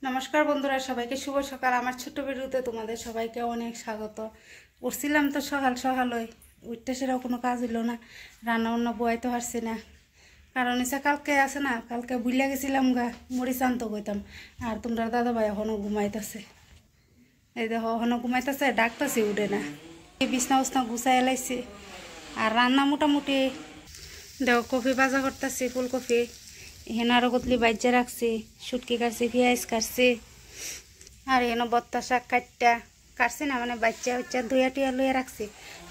নমস্কার বন্ধুরা, সবাইকে শুভ সকাল। আমার ছোট্ট ভিডিওতে তোমাদের সবাইকে অনেক স্বাগত। উঠছিলাম তো সকাল সকাল, উঠতে সেরকম কোনো কাজ হইল না, রান্না বান্না বয়াইতে পারছি না। কারণ হচ্ছে কালকে আছে না, কালকে বুইলা গেছিলাম গা, মরিচ আনতে কইতাম। আর তোমরা দাদা ভাই এখনও ঘুমাইতেছে, এই দেখো এখনও ঘুমাইতেছে, ডাকতেছি উঠে না। বিছনা উছনা গুছাই এলাইছি। আর রান্না মোটামুটি দেখো, কফি ভাজা করতেছি, ফুলকপি এখানে আরও কতলি বাজ্যা রাখছি, শুটকি কাটছি, পেঁয়াজ কাটছি। আর এখানে বত্তা শাক কাটছি না, মানে বাচ্চা হচ্ছে ধুয়া টুয়া লইয়া রাখছি।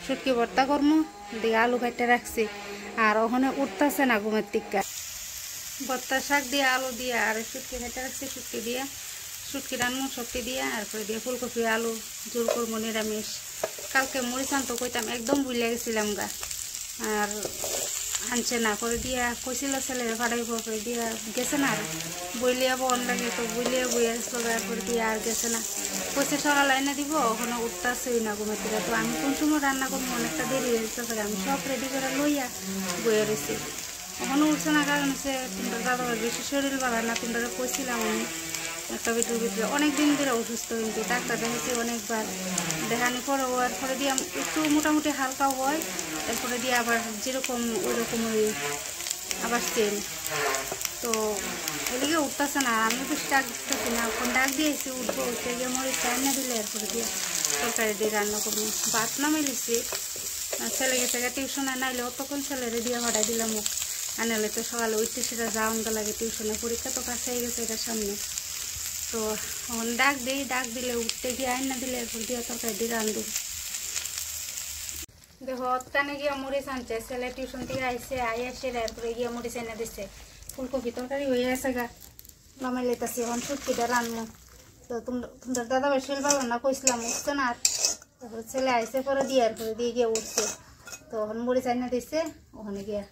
শুটকি ভর্তা করমু, দিয়ে আলু কাটতে রাখছি। আর ওখানে উঠতেছে না ঘুমের টিক্কা, বত্তা শাক দিয়ে আলু দিয়ে আর শুটকি কাটতে রাখছি। শুটকি দিয়ে শুটকি রান্না শক্তি দিয়ে আর পরে দিয়ে ফুলকপি আলু জোর করবো নিরামিষ। কালকে মরিচ আনতে কইতাম, একদম ভুলে গেছিলাম গা। আর আনছে না, করে দিয়া কইছিল ছেলের ভাড়াইব, করে দিয়া গেছে না। আর বইলিয়া বন লাগে তো বইলিয়া বইয়া আসলো, করে দিয়ে আর গেছে না। কইছে সকাল আইনে দিব, ওখানে উঠতেছেই না ঘুমের থেকে। তো আমি কোন সময় রান্না করবো, অনেকটা দেরি হয়ে যেতে পারে। আমি সব রেডি করে লইয়া বইয়া রয়েছি, ওখানে উঠছে না। কারণ হচ্ছে তোমরা দাদা বেশি শরীর ভালো না, তোমরা কইছিলাম আমি একটা ভিডিওর ভিতরে। অনেক দিন ধরে অসুস্থ, কিন্তু ডাক্তার দেখাচ্ছি অনেকবার, দেখানোর পরে ওর পরে দিয়ে একটু মোটামুটি হালকা হয়, এরপরে দিয়ে আবার যেরকম ওই রকমই আবার সেম। তো ওইদিকে উঠতেছে না, আমি বেশি ডাক দিতেছি না। ওখানে ডাক দিয়েছি উঠবো, উঠতে গিয়ে মরিচ রান্না দিলে এরপরে দিয়ে তরকারি দিয়ে রান্না করবো। ভাত নামে লিছি, ছেলে গেছে টিউশনে, নাইলে অতক্ষণ ছেলেরে দিয়ে ভাড়াই দিলাম। আনালে তো সকালে উঠতে সেটা যাওয়া লাগে টিউশনে, পরীক্ষা তো কাছে হয়ে গেছে এটার সামনে। তো ডাক দিই, ডাক দিলে উঠতে গিয়ে আইনা দিলে এরপর দিয়ে তরকারি দিয়ে রান্ধু। দেখো টানে গিয়ে মরিচ আনছে, ছেলে টিউশন থেকে আইসে, এসে এরপরে গিয়ে মরিচ এনে দিচ্ছে। ফুলকপি তরকারি হয়ে আছে গা, নামাই লেতেছি। এখন শুটকিটা রান্না। তো তোমাদের দাদা ভাই শরীর ভালো না, কইছিলাম উঠছে না। তারপরে ছেলে আইসে পরে দিয়ে এরপরে দিয়ে গিয়ে উঠছে। তো এখন মরিচ এনে দিচ্ছে, ওখানে গিয়ে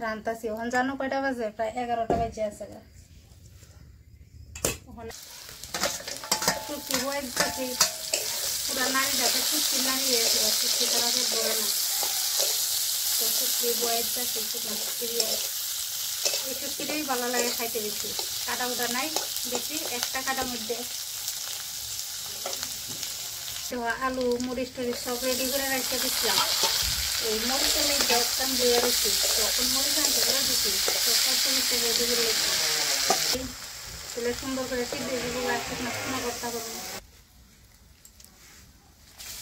রান্তাছি। ওখানে জানো কয়টা বাজে? প্রায় 11টা বাজে আছে গা। ওখানে শুটকি বয়ে দিতেছি, পুরা নাড়ি যাতে শুটকি নাড়িয়ে শুটকি তারা বয়ে না। তো শুটকি বয়ে দিতেছি, শুটকি দিয়ে এই শুটকিটাই ভালো লাগে খাইতে বেশি। কাটা উটা নাই বেশি, একটা কাটার মধ্যে। তো আলু মরিচ টরিচ সব রেডি করে রাখতে দিচ্ছিলাম। এই মরিচ দেখতাম বয়ে রয়েছি, তখন মরিচ আনতে করে দিচ্ছি। তো সব জিনিসটা রেডি করে রেখেছি, তাহলে সুন্দর করে সিদ্ধ দিব। আর শুকনো ভর্তা করবো।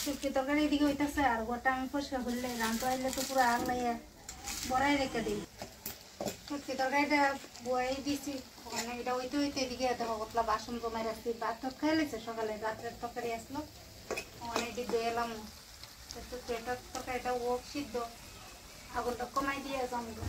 শুটকি তরকারি এদিকে হইতেছে, আর গোটা আমি পরিষ্কার করলে রান্না আইলে তো পুরো আগ লাইয়া বড়াই রেখে দিই। শুটকি তরকারিটা বয়ে দিছি, ওখানে এটা হইতে হইতে এদিকে দেখো কতলা বাসন জমাই রাখছি। ভাত টাত খাই লেছে সকালে, রাত্রের তরকারি আসলো, অনেক দিক দিয়ে এলাম। শুটকি তরকারিটা ও সিদ্ধ, আগুনটা কমাই দিয়ে জমবো।